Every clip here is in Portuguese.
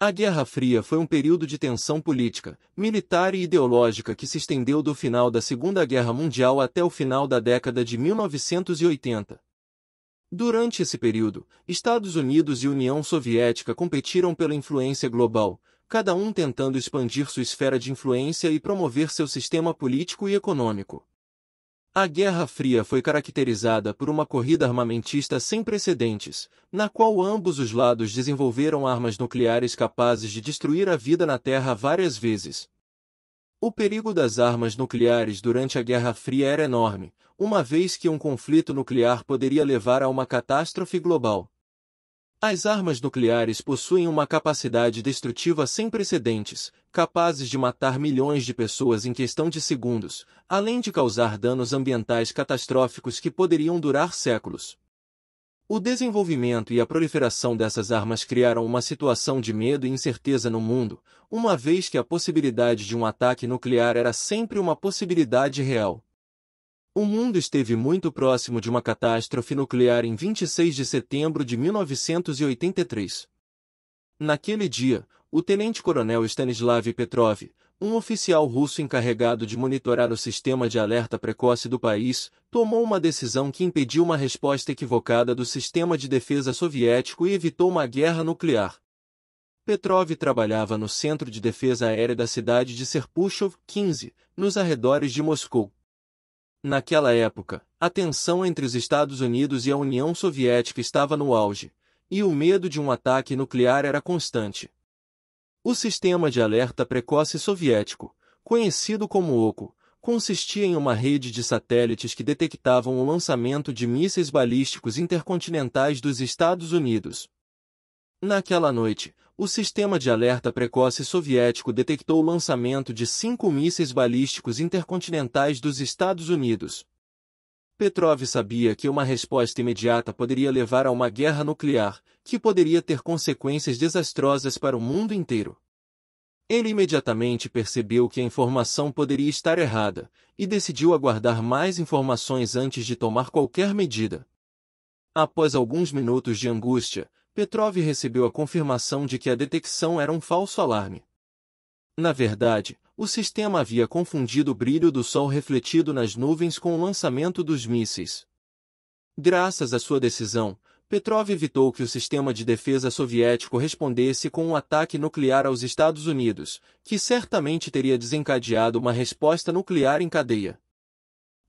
A Guerra Fria foi um período de tensão política, militar e ideológica que se estendeu do final da Segunda Guerra Mundial até o final da década de 1980. Durante esse período, Estados Unidos e União Soviética competiram pela influência global, cada um tentando expandir sua esfera de influência e promover seu sistema político e econômico. A Guerra Fria foi caracterizada por uma corrida armamentista sem precedentes, na qual ambos os lados desenvolveram armas nucleares capazes de destruir a vida na Terra várias vezes. O perigo das armas nucleares durante a Guerra Fria era enorme, uma vez que um conflito nuclear poderia levar a uma catástrofe global. As armas nucleares possuem uma capacidade destrutiva sem precedentes, capazes de matar milhões de pessoas em questão de segundos, além de causar danos ambientais catastróficos que poderiam durar séculos. O desenvolvimento e a proliferação dessas armas criaram uma situação de medo e incerteza no mundo, uma vez que a possibilidade de um ataque nuclear era sempre uma possibilidade real. O mundo esteve muito próximo de uma catástrofe nuclear em 26 de setembro de 1983. Naquele dia, o tenente-coronel Stanislav Petrov, um oficial russo encarregado de monitorar o sistema de alerta precoce do país, tomou uma decisão que impediu uma resposta equivocada do sistema de defesa soviético e evitou uma guerra nuclear. Petrov trabalhava no Centro de Defesa Aérea da cidade de Serpukhov, 15, nos arredores de Moscou. Naquela época, a tensão entre os Estados Unidos e a União Soviética estava no auge, e o medo de um ataque nuclear era constante. O sistema de alerta precoce soviético, conhecido como OCO, consistia em uma rede de satélites que detectavam o lançamento de mísseis balísticos intercontinentais dos Estados Unidos. Naquela noite, o sistema de alerta precoce soviético detectou o lançamento de 5 mísseis balísticos intercontinentais dos Estados Unidos. Petrov sabia que uma resposta imediata poderia levar a uma guerra nuclear, que poderia ter consequências desastrosas para o mundo inteiro. Ele imediatamente percebeu que a informação poderia estar errada, e decidiu aguardar mais informações antes de tomar qualquer medida. Após alguns minutos de angústia, Petrov recebeu a confirmação de que a detecção era um falso alarme. Na verdade, o sistema havia confundido o brilho do sol refletido nas nuvens com o lançamento dos mísseis. Graças à sua decisão, Petrov evitou que o sistema de defesa soviético respondesse com um ataque nuclear aos Estados Unidos, que certamente teria desencadeado uma resposta nuclear em cadeia.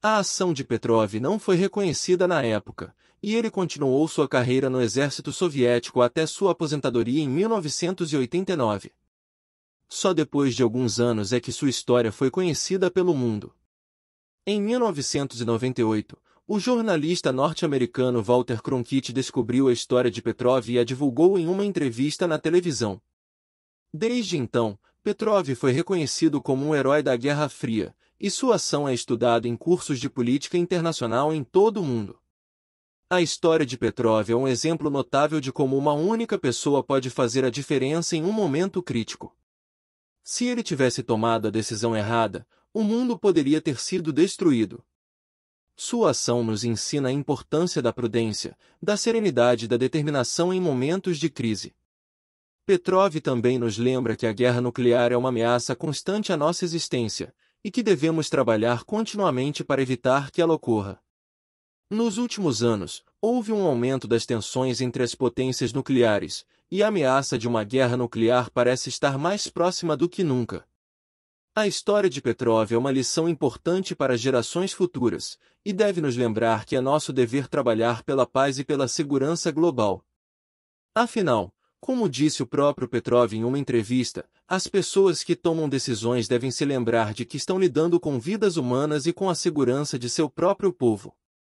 A ação de Petrov não foi reconhecida na época, e ele continuou sua carreira no exército soviético até sua aposentadoria em 1989. Só depois de alguns anos é que sua história foi conhecida pelo mundo. Em 1998, o jornalista norte-americano Walter Cronkite descobriu a história de Petrov e a divulgou em uma entrevista na televisão. Desde então, Petrov foi reconhecido como um herói da Guerra Fria, e sua ação é estudada em cursos de política internacional em todo o mundo. A história de Petrov é um exemplo notável de como uma única pessoa pode fazer a diferença em um momento crítico. Se ele tivesse tomado a decisão errada, o mundo poderia ter sido destruído. Sua ação nos ensina a importância da prudência, da serenidade e da determinação em momentos de crise. Petrov também nos lembra que a guerra nuclear é uma ameaça constante à nossa existência, e que devemos trabalhar continuamente para evitar que ela ocorra. Nos últimos anos, houve um aumento das tensões entre as potências nucleares, e a ameaça de uma guerra nuclear parece estar mais próxima do que nunca. A história de Petrov é uma lição importante para gerações futuras, e deve nos lembrar que é nosso dever trabalhar pela paz e pela segurança global. Afinal, como disse o próprio Petrov em uma entrevista, as pessoas que tomam decisões devem se lembrar de que estão lidando com vidas humanas e com a segurança de seu próprio povo.